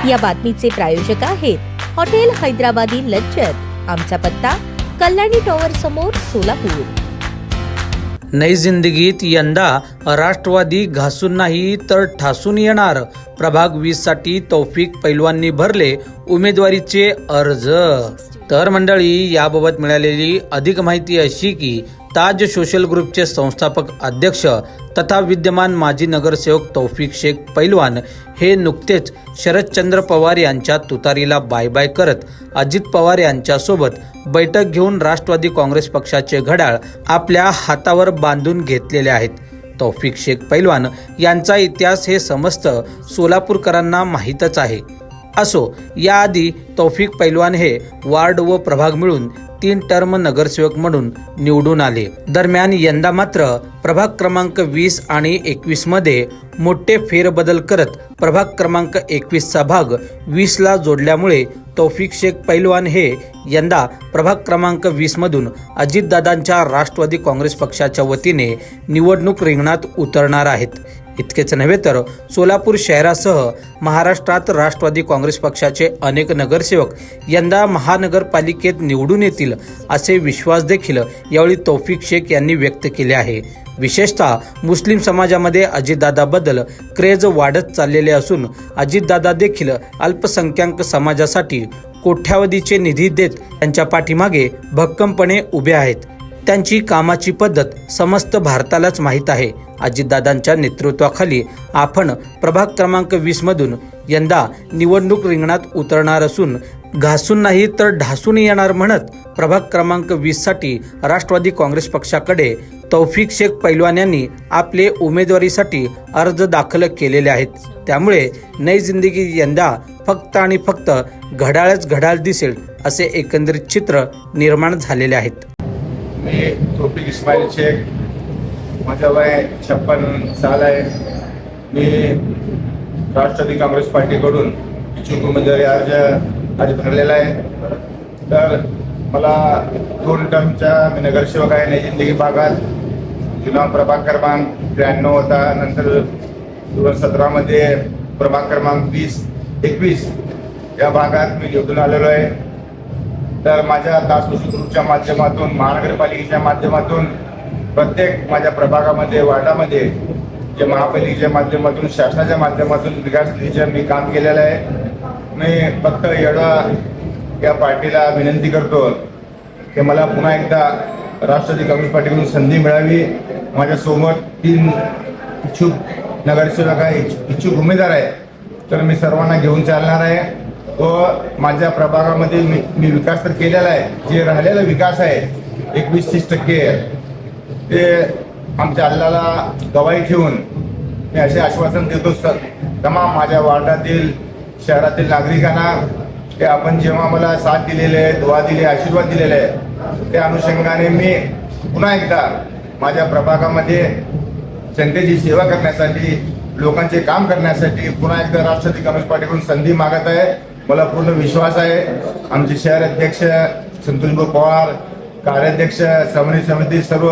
या बातमीचे प्रायोजक आहेत हॉटेल हैदराबादी लज्जत। आमचा पत्ता कल्याणी टॉवर समोर, सोलापूर। नई जिंदगीत यंदा राष्ट्रवादी घासून नाही तर ठासून येणार। प्रभाग 20 साठी तौफिक पैलवाननी भरले उमेदवारीचे अर्ज। तर मंडळी, याबाबत मिळालेली अधिक माहिती अशी की ताज सोशल ग्रुपचे संस्थापक अध्यक्ष तथा विद्यमान माजी नगरसेवक तौफिक शेख पैलवान हे नुकतेच शरदचंद्र पवार यांच्या तुतारीला बाय बाय करत अजित पवार यांच्यासोबत बैठक घेऊन राष्ट्रवादी काँग्रेस पक्षाचे घड्याळ आपल्या हातावर बांधून घेतलेले आहेत। तौफिक शेख पैलवान यांचा इतिहास हे समस्त सोलापूरकरांना माहीतच आहे। असो, याआधी तौफिक पैलवान हे वार्ड व प्रभाग मिळून 3 टर्म नगरसेवक म्हणून निवडून आले। दरम्यान यंदा मात्र प्रभाग क्रमांक 20 आणि 21 मध्ये मोठे फेरबदल करत प्रभाग क्रमांक 21 चा भाग 20 ला जोडल्यामुळे तौफिक शेख पैलवान हे यंदा प्रभाग क्रमांक 20 मधून अजितदादांच्या राष्ट्रवादी काँग्रेस पक्षाच्या वतीने निवडणूक रिंगणात उतरणार आहेत। इतकेच नव्हे तर सोलापूर शहरासह महाराष्ट्रात राष्ट्रवादी काँग्रेस पक्षाचे अनेक नगरसेवक यंदा महानगरपालिकेत निवडून येतील असे विश्वास देखील यावेळी तौफिक शेख यांनी व्यक्त केले आहे। विशेषतः मुस्लिम समाजामध्ये अजितदादाबद्दल क्रेज वाढत चाललेले असून अजितदादा देखील अल्पसंख्याक समाजासाठी कोट्यावधीचे निधी देत त्यांच्या पाठीमागे भक्कमपणे उभे आहेत। त्यांची कामाची पद्धत समस्त भारतालाच माहीत आहे। अजितदादांच्या नेतृत्वाखाली आपण प्रभाग क्रमांक 20 मधून यंदा निवडणूक रिंगणात उतरणार असून घासून नाही तर ढासून येणार म्हणत प्रभाग क्रमांक 20 साठी राष्ट्रवादी काँग्रेस पक्षाकडे तौफिक शेख पैलवान यांनी आपले उमेदवारीसाठी अर्ज दाखल केलेले आहेत। त्यामुळे नई जिंदगी यंदा फक्त आणि फक्त घड्याळच घड्याळ दिसेल असे एकंदरीत चित्र निर्माण झालेले आहेत। मी तौफिक इस्माईल शेख, माझं वय 56 साल आहे। मी राष्ट्रवादी काँग्रेस पार्टीकडून इच्छुक उमेदवारी अर्ज आज भरलेला आहे। तर मला 2 टर्मचा मी नगरसेवक आहे नई जिंदगी भागात। जुना प्रभाग क्रमांक 93 होता, नंतर 2017 मध्ये प्रभाग क्रमांक 20-21 या भागात मी निवडून आलेलो आहे। तर माझ्या ताज सोशल ग्रुपच्या माध्यमातून, महानगरपालिकेच्या माध्यमातून प्रत्येक माझ्या प्रभागामध्ये, वार्डामध्ये जे महापालिकेच्या माध्यमातून, शासनाच्या माध्यमातून विकास निधीचं मी काम केलेलं आहे। मी फक्त एवढं या पार्टीला विनंती करतो की मला पुन्हा एकदा राष्ट्रवादी काँग्रेस पार्टीकडून संधी मिळावी। माझ्यासमोर 3 इच्छुक नगरसेवक आहे, इच्छुक उमेदवार आहे। तर मी सर्वांना घेऊन चालणार आहे व माझ्या प्रभागामध्ये मी विकास तर केलेला आहे। जे राहिलेला विकास आहे 21-30% ते आमच्या अल्लाला गवाही ठेवून मी असे आश्वासन देतो तमाम माझ्या वार्डातील, शहरातील नागरिकांना की आपण जेव्हा मला साथ दिलेले आहे, दुआ दिले, आशीर्वाद दिलेले आहे, त्या अनुषंगाने मी पुन्हा एकदा माझ्या प्रभागामध्ये जनतेची सेवा करण्यासाठी, लोकांचे काम करण्यासाठी पुन्हा एकदा राष्ट्रवादी काँग्रेस पार्टीकडून संधी मागत आहे। मला पूर्ण विश्वास आहे आमचे शहर अध्यक्ष संतोषभाऊ पवार, कार्याध्यक्ष, समन्वय समिती, सर्व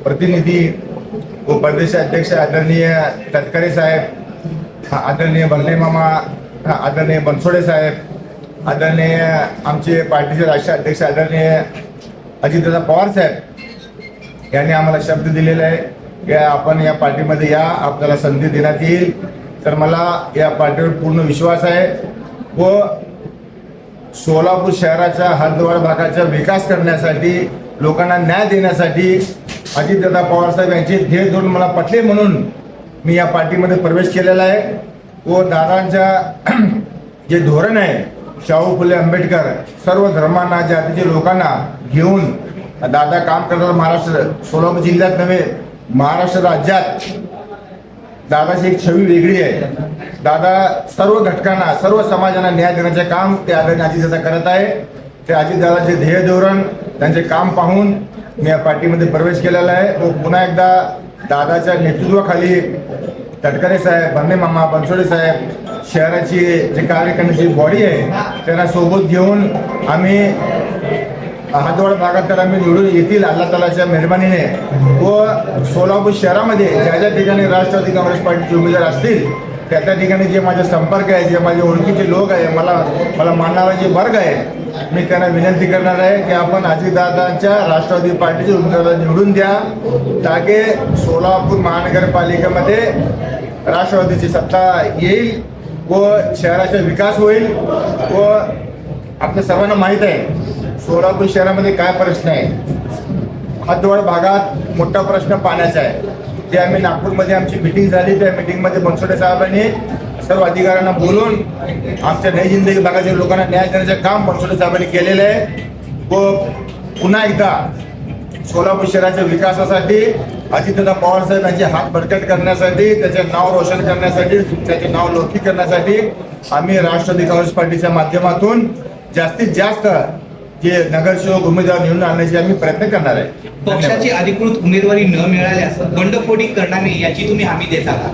प्रतिनिधी व प्रदेश अध्यक्ष आदरणीय तटकरे साहेब, आदरणीय भरणे मामा, आदरणीय बनसोडे साहेब, आदरणीय आमचे पार्टीचे राष्ट्रीय अध्यक्ष आदरणीय अजितदादा पवार साहेब यांनी आम्हाला शब्द दिलेला आहे की आपण या पार्टीमध्ये या, आपल्याला संधी देण्यात येईल। तर मला या पार्टीवर पूर्ण विश्वास आहे व सोलापूर शहराच्या हद्दवाड भागाचा विकास करण्यासाठी, लोकांना न्याय देण्यासाठी अजितदादा पवार साहेब यांचे ध्येय धोरण मला पटले म्हणून मी या पार्टीमध्ये प्रवेश केलेला आहे। व दादांच्या जे धोरण आहे, शाहू फुले आंबेडकर, सर्व धर्मांना, जातीच्या लोकांना घेऊन दादा काम करतात। महाराष्ट्र, सोलापूर जिल्ह्यात नव्हे महाराष्ट्र राज्यात दादाची एक छवी वेगळी आहे। दादा सर्व घटकांना, सर्व समाजांना न्याय देण्याचे काम ते आदरणीय अजितदादा करत आहे। ते अजितदादाचे ध्येय धोरण, त्यांचे काम पाहून मी या पार्टीमध्ये प्रवेश केलेला आहे व पुन्हा एकदा दादाच्या नेतृत्वाखाली तटकरे साहेब, भरणे मामा, बनसोडे साहेब, शहराची जे कार्य करण्याची बॉडी आहे त्यांना सोबत घेऊन आम्ही हद्दवाड भागात तर आम्ही निवडून येतील अल्लाह तालाच्या मेहरबानीने। व सोलापूर शहरामध्ये ज्या ज्या ठिकाणी राष्ट्रवादी काँग्रेस पार्टीचे उमेदवार असतील त्या ठिकाणी जे माझे संपर्क आहे, जे माझे ओळखीचे लोक आहे, मला मानणारा जे वर्ग आहे, मी त्यांना विनंती करणार आहे की आपण अजितदादांच्या राष्ट्रवादी पार्टीचे उमेदवार निवडून द्या, ताकि सोलापूर महानगरपालिकेमध्ये राष्ट्रवादीची सत्ता येईल व शहराचा विकास होईल. व आपल्या सर्वांना माहीत आहे सोलापूर शहरामध्ये काय प्रश्न आहे. हद्दवाड भागात मोठा प्रश्न पाण्याचा आहे. जे आम्ही नागपूरमध्ये आमची मिटिंग झाली, त्या मिटिंगमध्ये बनसोडे साहेबांनी सर्व अधिकाऱ्यांना बोलून आमच्या नई जिंदगी भागाच्या लोकांना न्याय देण्याचं काम बनसोडे साहेबांनी केलेलं आहे. व पुन्हा एकदा सोलापूर शहराच्या विकासासाठी अजितदादा पवार साहेब यांचे हात बळकट करण्यासाठी, त्याचे नाव रोशन करण्यासाठी, त्याचे नाव लौकिक करण्यासाठी आम्ही राष्ट्रवादी काँग्रेस पार्टीच्या माध्यमातून जास्तीत जास्त जे नगरसेवक उमेदवार निवडून आणण्याचे आम्ही प्रयत्न करणार आहे. पक्षाची अधिकृत उमेदवारी न मिळाल्यास बंडखोरी करणार नाही याची तुम्ही हमी देता का?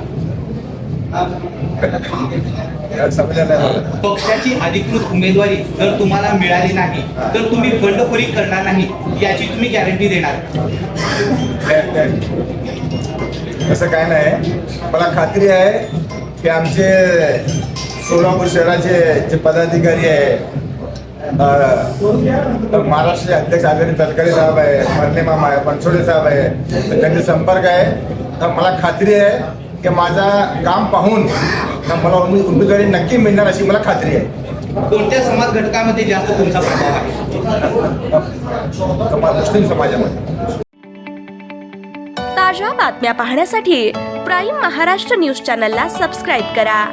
समजलं नाही मला. पक्षाची अधिकृत उमेदवारी जर तुम्हाला मिळाली नाही तर तुम्ही बंडखोरी करणार नाही याची तुम्ही गॅरंटी देणार? असं काय नाही. मला खात्री आहे की आमचे सोलापूर शहराचे जे पदाधिकारी आहे, महाराष्ट्र अध्यक्ष आदरणीय तटकरे साहेब आहे, मरणे मामा आहे, बनसोडे साहेब आहे, तर त्यांचे संपर्क आहे. तर मला खात्री आहे की माझा काम पाहून मला उमेदवारी नक्की मिळणार अशी मला खात्री आहे. कोणत्या समाज घटकामध्ये जास्त तुमचा प्रभाव आहे? मुस्लिम समाजामध्ये. ताज्या बातम्या पाहण्यासाठी प्राईम महाराष्ट्र न्यूज चॅनलला सबस्क्राईब करा.